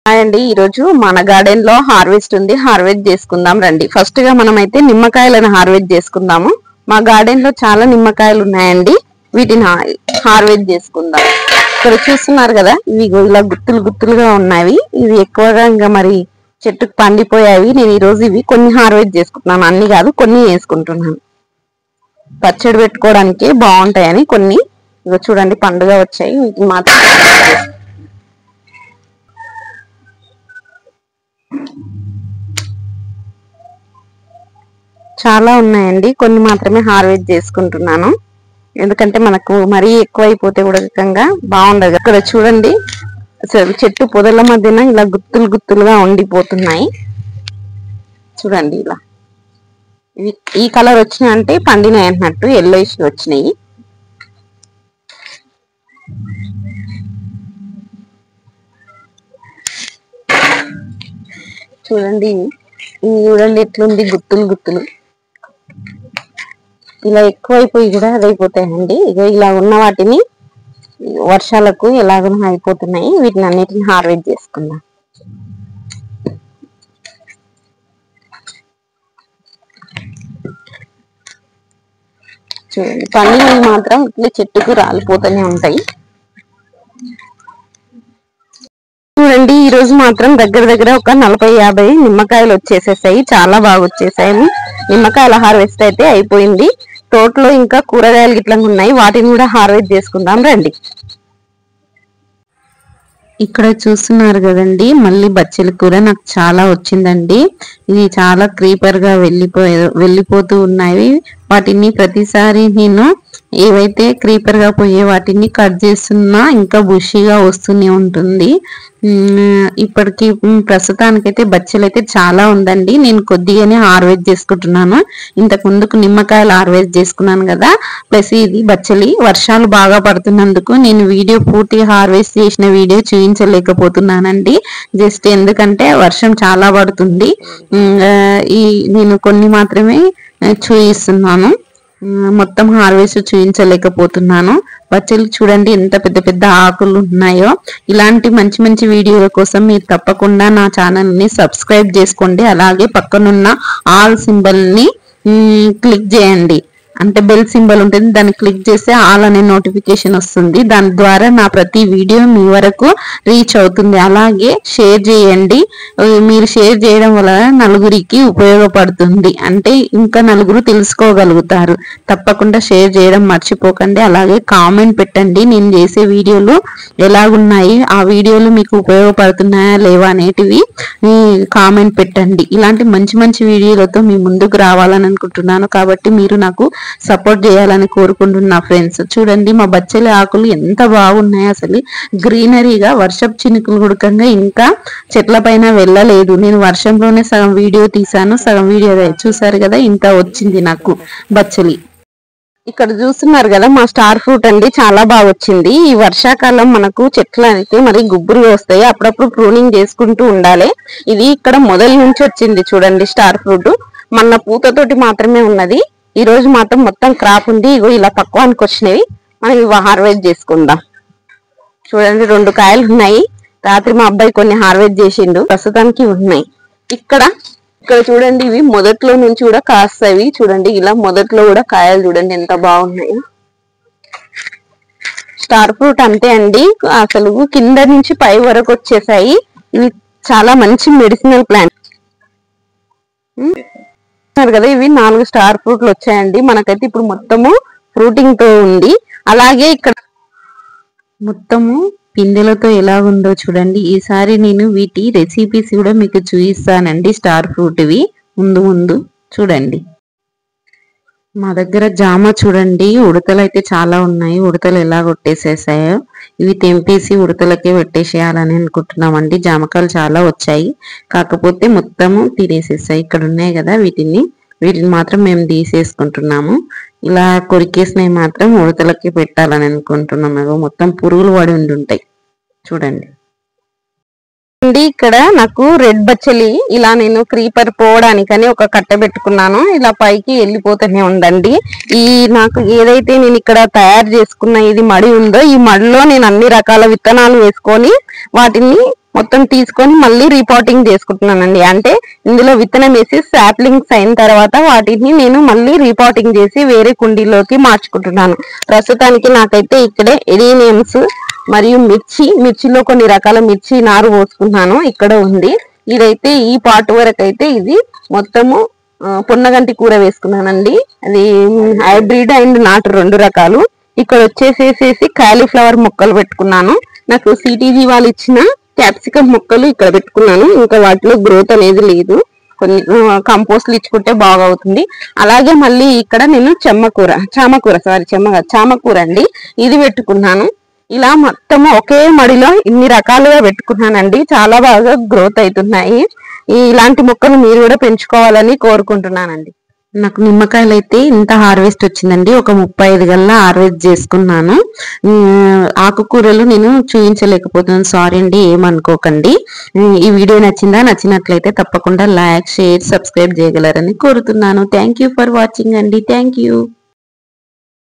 అండి ఈ రోజు మన గార్డెన్ లో హార్వెస్ట్ ఉంది. హార్వెస్ట్ చేసుకుందాం రండి. ఫస్ట్ గా మనమైతే నిమ్మకాయలను హార్వెస్ట్ చేసుకుందాము. మా గార్డెన్ లో చాలా నిమ్మకాయలు ఉన్నాయండి. వీటిని హార్వెస్ట్ చేసుకుందాం. ఇక్కడ చూస్తున్నారు కదా, ఇవి ఇలా గుత్తులు గుత్తులుగా ఉన్నాయి. ఇవి ఎక్కువగా ఇంకా మరి చెట్టుకు పండిపోయావి. నేను ఈ రోజు ఇవి కొన్ని హార్వెస్ట్ చేసుకుంటున్నాను, అన్ని కాదు కొన్ని వేసుకుంటున్నాను. పచ్చడి పెట్టుకోవడానికి బాగుంటాయని కొన్ని. ఇగో చూడండి పండుగ వచ్చాయి, వీటిని మాత్రం చాలా ఉన్నాయండి. కొన్ని మాత్రమే హార్వెస్ట్ చేసుకుంటున్నాను, ఎందుకంటే మనకు మరీ ఎక్కువైపోతే ఉడకంగా బాగుండదు. ఇక్కడ చూడండి చెట్టు పొదల మధ్యన ఇలా గుత్తులు గుత్తులుగా ఉండిపోతున్నాయి. చూడండి ఇలా ఇవి ఈ కలర్ వచ్చినాయి అంటే పండినాయి అన్నట్టు, ఎల్లోయిష్ వచ్చినాయి. చూడండి చూడండి ఎట్లుంది గుత్తులు గుత్తులు. ఇలా ఎక్కువైపోయి కూడా అదైపోతాయండి. ఇక ఇలా ఉన్న వాటిని వర్షాలకు ఎలాగో అయిపోతున్నాయి. వీటిని అన్నిటిని హార్వెస్ట్ చేసుకుందాం. చూడండి పండినవి మాత్రం ఇట్లా చెట్టుకు రాలిపోతూనే ఉంటాయి. చూడండి ఈ రోజు మాత్రం దగ్గర దగ్గర ఒక 40-50 నిమ్మకాయలు వచ్చేసేసాయి. చాలా బాగా వచ్చేసాయి. నిమ్మకాయల హార్వెస్ట్ అయితే అయిపోయింది. తోటలో ఇంకా కూరగాయలు గిట్లా ఉన్నాయి, వాటిని కూడా హార్వెస్ట్ చేసుకుందాం రండి. ఇక్కడ చూస్తున్నారు కదండి, మళ్ళీ బచ్చలి కూర నాకు చాలా వచ్చిందండి. ఇది చాలా క్రీపర్ గా వెళ్ళిపోతూ ఉన్నాయి. వాటిని ప్రతిసారి నేను ఏవైతే క్రీపర్ గా పోయే వాటిని కట్ చేస్తున్నా ఇంకా బుషిగా వస్తూనే ఉంటుంది. ఇప్పటికి ప్రస్తుతానికైతే బచ్చలు అయితే చాలా ఉందండి. నేను కొద్దిగానే హార్వెస్ట్ చేసుకుంటున్నాను. ఇంతకు ముందుకు నిమ్మకాయలు హార్వెస్ట్ చేసుకున్నాను కదా, ప్లస్ ఇది బచ్చలి. వర్షాలు బాగా పడుతున్నందుకు నేను వీడియో పూర్తిగా హార్వెస్ట్ చేసిన వీడియో చూపించలేకపోతున్నానండి. జస్ట్ ఎందుకంటే వర్షం చాలా పడుతుంది. నేను కొన్ని మాత్రమే చూపిస్తున్నాను, మొత్తం హార్వెస్ట్ చూపించలేకపోతున్నాను. బచ్చలు చూడండి ఎంత పెద్ద పెద్ద ఆకులు ఉన్నాయో. ఇలాంటి మంచి మంచి వీడియోల కోసం మీరు తప్పకుండా నా ఛానల్ ని సబ్స్క్రైబ్ చేసుకోండి. అలాగే పక్కనున్న ఆల్ సింబల్ ని క్లిక్ చేయండి, అంటే బెల్ సింబల్ ఉంటుంది, దాన్ని క్లిక్ చేస్తే ఆల్ అనే నోటిఫికేషన్ వస్తుంది. దాని ద్వారా నా ప్రతి వీడియో మీ వరకు రీచ్ అవుతుంది. అలాగే షేర్ చేయండి. మీరు షేర్ చేయడం వల్ల నలుగురికి ఉపయోగపడుతుంది, అంటే ఇంకా నలుగురు తెలుసుకోగలుగుతారు. తప్పకుండా షేర్ చేయడం మర్చిపోకండి. అలాగే కామెంట్ పెట్టండి, నేను చేసే వీడియోలు ఎలాగున్నాయి, ఆ వీడియోలు మీకు ఉపయోగపడుతున్నాయా లేవా అనేటివి కామెంట్ పెట్టండి. ఇలాంటి మంచి మంచి వీడియోలతో మీ ముందుకు రావాలని అనుకుంటున్నాను, కాబట్టి మీరు నాకు సపోర్ట్ చేయాలని కోరుకుంటున్నా ఫ్రెండ్స్. చూడండి మా బచ్చలి ఆకులు ఎంత బాగున్నాయి, అసలు గ్రీనరీగా. వర్షపు చినుకులు ఉడకంగా ఇంకా చెట్ల పైన వెళ్ళలేదు. నేను వర్షంలోనే సగం వీడియో తీసాను, సగం వీడియో చూసారు కదా, ఇంత వచ్చింది నాకు బచ్చలి. ఇక్కడ చూస్తున్నారు కదా మా స్టార్ ఫ్రూట్ అండి, చాలా బాగా వచ్చింది. ఈ వర్షాకాలం మనకు చెట్లు అయితే మరి గుబ్బురుగా వస్తాయి, అప్పుడప్పుడు ప్రూనింగ్ చేసుకుంటూ ఉండాలి. ఇది ఇక్కడ మొదల నుంచి వచ్చింది చూడండి స్టార్ ఫ్రూట్. మొన్న పూతతోటి మాత్రమే ఉన్నది, ఈ రోజు మాత్రం మొత్తం క్రాప్ ఉంది. ఇగో ఇలా పక్వానికి వచ్చినవి, మనం ఇవి హార్వెస్ట్ చేసుకుందాం. చూడండి 2 కాయలు ఉన్నాయి. రాత్రి మా అబ్బాయి కొన్ని హార్వెస్ట్ చేసిండు, ప్రస్తుతానికి ఉన్నాయి. ఇక్కడ చూడండి ఇవి మొదట్లో నుంచి కూడా కాస్తాయి. చూడండి ఇలా మొదట్లో కూడా కాయలు చూడండి ఎంత బాగున్నాయో. స్టార్ ఫ్రూట్ అంతే అండి, అసలు కింద నుంచి పై వరకు వచ్చేసాయి. ఇవి చాలా మంచి మెడిసినల్ ప్లాంట్ కదా. ఇవి 4 స్టార్ ఫ్రూట్లు వచ్చాయండి. మనకైతే ఇప్పుడు మొత్తము ఫ్రూటింగ్ తో ఉంది. అలాగే ఇక్కడ మొత్తము పిందెలతో ఎలా ఉందో చూడండి. ఈసారి నేను వీటి రెసిపీస్ కూడా మీకు చూపిస్తానండి, స్టార్ ఫ్రూట్వి. ముందు చూడండి. మా దగ్గర జామ చూడండి, ఉడతలు అయితే చాలా ఉన్నాయి. ఉడతలు ఎలా కొట్టేసేసాయో, ఇవి తెంపేసి ఉడతలకే పెట్టేసేయాలని అనుకుంటున్నామండి. జామకాయలు చాలా వచ్చాయి, కాకపోతే మొత్తము తినేసేసాయి. ఇక్కడ ఉన్నాయి కదా, వీటిని మాత్రం మేము తీసేసుకుంటున్నాము. ఇలా కొరికేసినవి మాత్రం ఉడతలకి పెట్టాలని అనుకుంటున్నాము. మొత్తం పురుగులు పడి ఉంటాయి చూడండి. ఇక్కడ నాకు రెడ్ బచ్చలి ఇలా నేను క్రీపర్ పోవడానికని ఒక కట్ట పెట్టుకున్నాను. ఇలా పైకి వెళ్ళిపోతూనే ఉండండి. ఈ నాకు ఏదైతే నేను ఇక్కడ తయారు చేసుకున్న ఇది మడి ఉందో, ఈ మడిలో నేను అన్ని రకాల విత్తనాలు వేసుకొని వాటిని మొత్తం తీసుకొని మళ్ళీ రీపాటింగ్ చేసుకుంటున్నానండి. అంటే ఇందులో విత్తనం వేసి సాప్లింగ్స్ అయిన తర్వాత వాటిని నేను మళ్ళీ రీపాటింగ్ చేసి వేరే కుండీలోకి మార్చుకుంటున్నాను. ప్రస్తుతానికి నాకైతే ఇక్కడే ఎడీనియమ్స్ మరియు మిర్చిలో కొన్ని రకాల మిర్చి నారు పోసుకున్నాను, ఇక్కడ ఉంది. ఇదైతే ఈ పార్ట్ వరకు అయితే ఇది మొత్తము పొన్నగంటి కూర వేసుకున్నానండి. అది హైబ్రిడ్ అండ్ నాటు 2 రకాలు. ఇక్కడ వచ్చేసేసి కాలీఫ్లవర్ మొక్కలు పెట్టుకున్నాను. నాకు సిటీజీ వాళ్ళు ఇచ్చిన క్యాప్సికమ్ మొక్కలు ఇక్కడ పెట్టుకున్నాను. ఇంకా వాటిలో గ్రోత్ అనేది లేదు, కొన్ని కంపోస్ట్లు ఇచ్చుకుంటే బాగా అవుతుంది. అలాగే మళ్ళీ ఇక్కడ నేను చామకూర అండి, ఇది పెట్టుకున్నాను. ఇలా మొత్తం ఒకే మడిలో ఇన్ని రకాలుగా పెట్టుకున్నానండి. చాలా బాగా గ్రోత్ అవుతున్నాయి. ఇలాంటి మొక్కలు మీరు కూడా పెంచుకోవాలని కోరుకుంటున్నానండి. నాకు నిమ్మకాయలు అయితే ఇంత హార్వెస్ట్ వచ్చిందండి. ఒక 35 గల్లా హార్వెస్ట్ చేసుకున్నాను. ఆకుకూరలు నేను చూపించలేకపోతున్నాను, సారీ అండి, ఏమనుకోకండి. ఈ వీడియో నచ్చినట్లయితే తప్పకుండా లైక్, షేర్, సబ్స్క్రైబ్ చేయగలరని కోరుతున్నాను. థ్యాంక్ యూ ఫర్ వాచింగ్ అండి. Thank you.